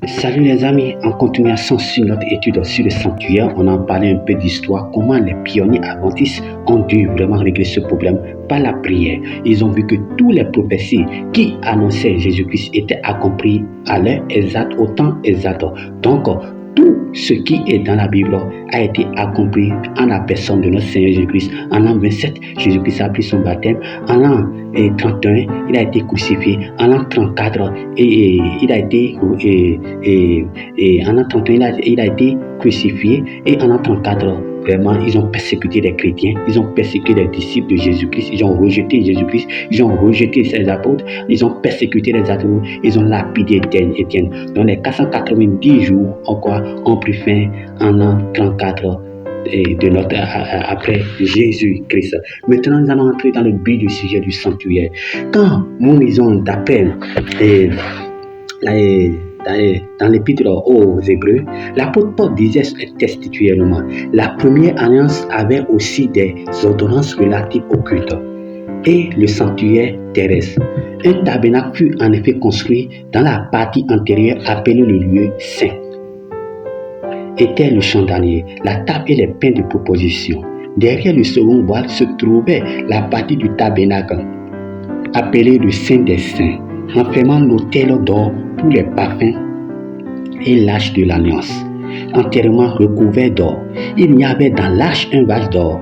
Salut les amis, en continuation sur notre étude sur le sanctuaire, on en parlait un peu d'histoire, comment les pionniers adventistes ont dû vraiment régler ce problème par la prière. Ils ont vu que toutes les prophéties qui annonçaient Jésus-Christ étaient accomplies à l'heure exacte, au temps exact. Donc, tout ce qui est dans la Bible a été accompli en la personne de notre Seigneur Jésus-Christ. En l'an 27, Jésus-Christ a pris son baptême. En l'an 31, il a été crucifié. En l'an 34, il a été en l'an 31, il a été crucifié. Et en l'an 34, vraiment, ils ont persécuté les chrétiens, ils ont persécuté les disciples de Jésus-Christ, ils ont rejeté Jésus-Christ, ils ont rejeté ses apôtres, ils ont persécuté les apôtres, ils ont lapidé Étienne. Donc les 490 jours encore ont pris fin en l'an 34 après Jésus-Christ. Maintenant, nous allons entrer dans le but du sujet du sanctuaire. Quand nous lisons d'après dans l'épître aux Hébreux, l'apôtre Paul disait textuellement, la première alliance avait aussi des ordonnances relatives au culte et le sanctuaire terrestre. Un tabernacle fut en effet construit dans la partie antérieure appelée le lieu saint. Était le chandelier, la table et les pains de proposition. Derrière le second voile se trouvait la partie du tabernacle appelée le Saint des Saints, enfermant l'autel d'or pour les parfums et l'arche de l'alliance, entièrement recouvert d'or. Il y avait dans l'arche un vase d'or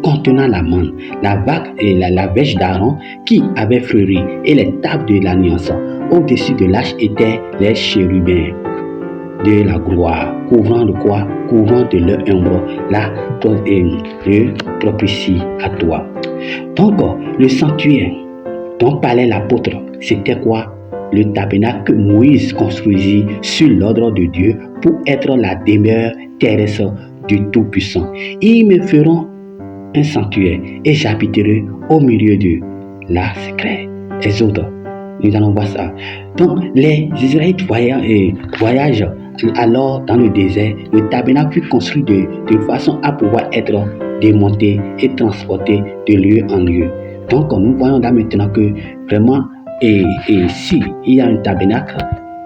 contenant la manne, la vague et la verge d'Aaron qui avait fleuri et les tables de l'alliance. Au-dessus de l'arche étaient les chérubins de la gloire, couvrant de quoi? Couvrant de leur ombre le propitiatoire. Donc, le sanctuaire dont parlait l'apôtre, c'était quoi? Le tabernacle que Moïse construisit sur l'ordre de Dieu pour être la demeure terrestre du Tout-Puissant. Ils me feront un sanctuaire et j'habiterai au milieu d'eux. Là, c'est clair. Exode. Nous allons voir ça. Donc, les Israélites voyagent alors dans le désert. Le tabernacle fut construit de façon à pouvoir être démonté et transporté de lieu en lieu. Donc, nous voyons là maintenant que vraiment, si il y a un tabernacle,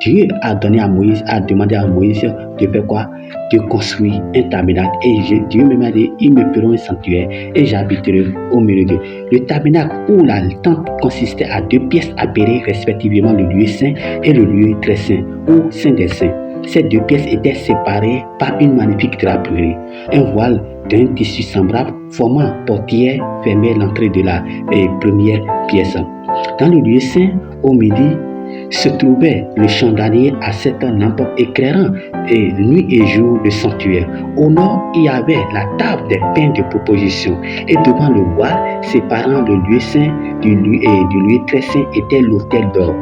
Dieu a demandé à Moïse de faire quoi? De construire un tabernacle. Et Dieu me dit, ils me feront un sanctuaire et j'habiterai au milieu d'eux. Le tabernacle ou la tente consistait à 2 pièces appelées respectivement le lieu saint et le lieu très saint ou saint des saints. Ces 2 pièces étaient séparées par une magnifique draperie. Un voile d'un tissu semblable formant portière fermait l'entrée de la première pièce. Dans le lieu saint, au midi, se trouvait le chandelier à 7 lampes éclairant nuit et jour le sanctuaire. Au nord, il y avait la table des pains de proposition et devant le voile séparant le lieu saint du lieu très saint était l'autel d'or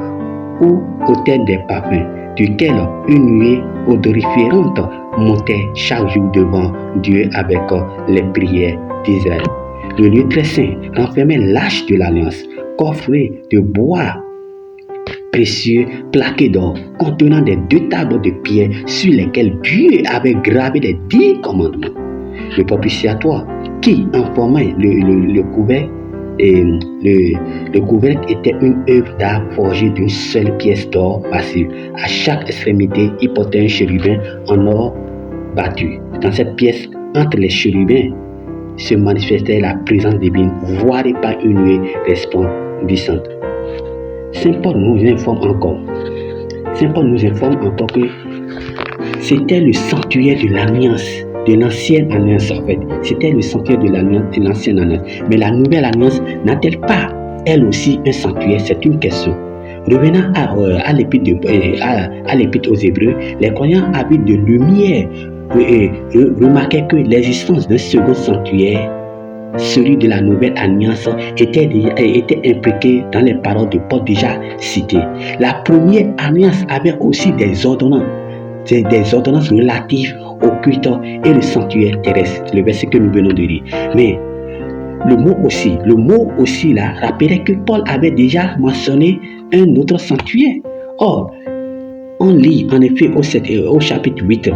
ou autel des parfums, duquel une nuée odoriférante montait chaque jour devant Dieu avec les prières d'Israël. Le lieu très saint renfermait l'arche de l'alliance, coffré de bois précieux plaqué d'or, contenant des 2 tables de pierre sur lesquelles Dieu avait gravé les 10 commandements. Le propitiatoire qui en formait le couvercle le couvercle était une œuvre d'art forgée d'une seule pièce d'or massif. À chaque extrémité, il portait un chérubin en or battu. Dans cette pièce, entre les chérubins, se manifestait la présence divine, voilée par une nuée resplendissante. Saint Paul nous informe encore que c'était le sanctuaire de l'alliance, de l'ancienne alliance en fait. C'était le sanctuaire de l'ancienne alliance. Mais la nouvelle alliance n'a-t-elle pas, elle aussi, un sanctuaire? C'est une question. Revenant à l'épître aux Hébreux, les croyants avides de lumière remarquaient que l'existence d'un second sanctuaire, celui de la nouvelle alliance, était impliqué dans les paroles de Paul déjà citées. La première alliance avait aussi des ordonnances relatives au culte et le sanctuaire terrestre, le verset que nous venons de lire. Mais le mot aussi là rappelait que Paul avait déjà mentionné un autre sanctuaire. Or, On lit en effet au chapitre 8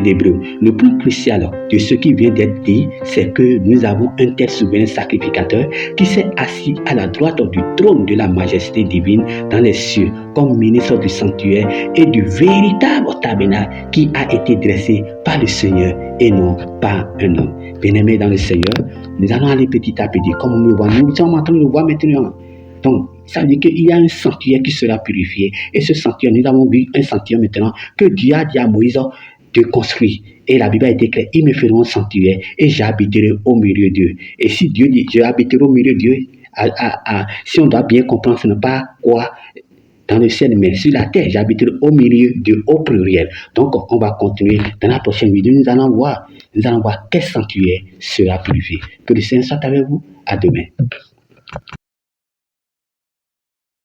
d'Hébreux, le point crucial de ce qui vient d'être dit, c'est que nous avons un tel souverain sacrificateur qui s'est assis à la droite du trône de la majesté divine dans les cieux, comme ministre du sanctuaire et du véritable tabernacle qui a été dressé par le Seigneur et non par un homme. Bien-aimés dans le Seigneur, nous allons aller petit à petit, comme nous le voyons. Nous sommes en train de le voir maintenant. Donc, ça veut dire qu'il y a un sanctuaire qui sera purifié. Et ce sanctuaire, nous avons vu un sanctuaire maintenant que Dieu a dit à Moïse de construire. Et la Bible a été claire, ils me feront un sanctuaire et j'habiterai au milieu d'eux. Et si Dieu dit, je habiterai au milieu d'eux, si on doit bien comprendre, ce n'est pas quoi dans le ciel, mais sur la terre, j'habiterai au milieu d'eux au pluriel. Donc, on va continuer dans la prochaine vidéo. Nous allons voir quel sanctuaire sera purifié. Que le Seigneur soit avec vous. À demain.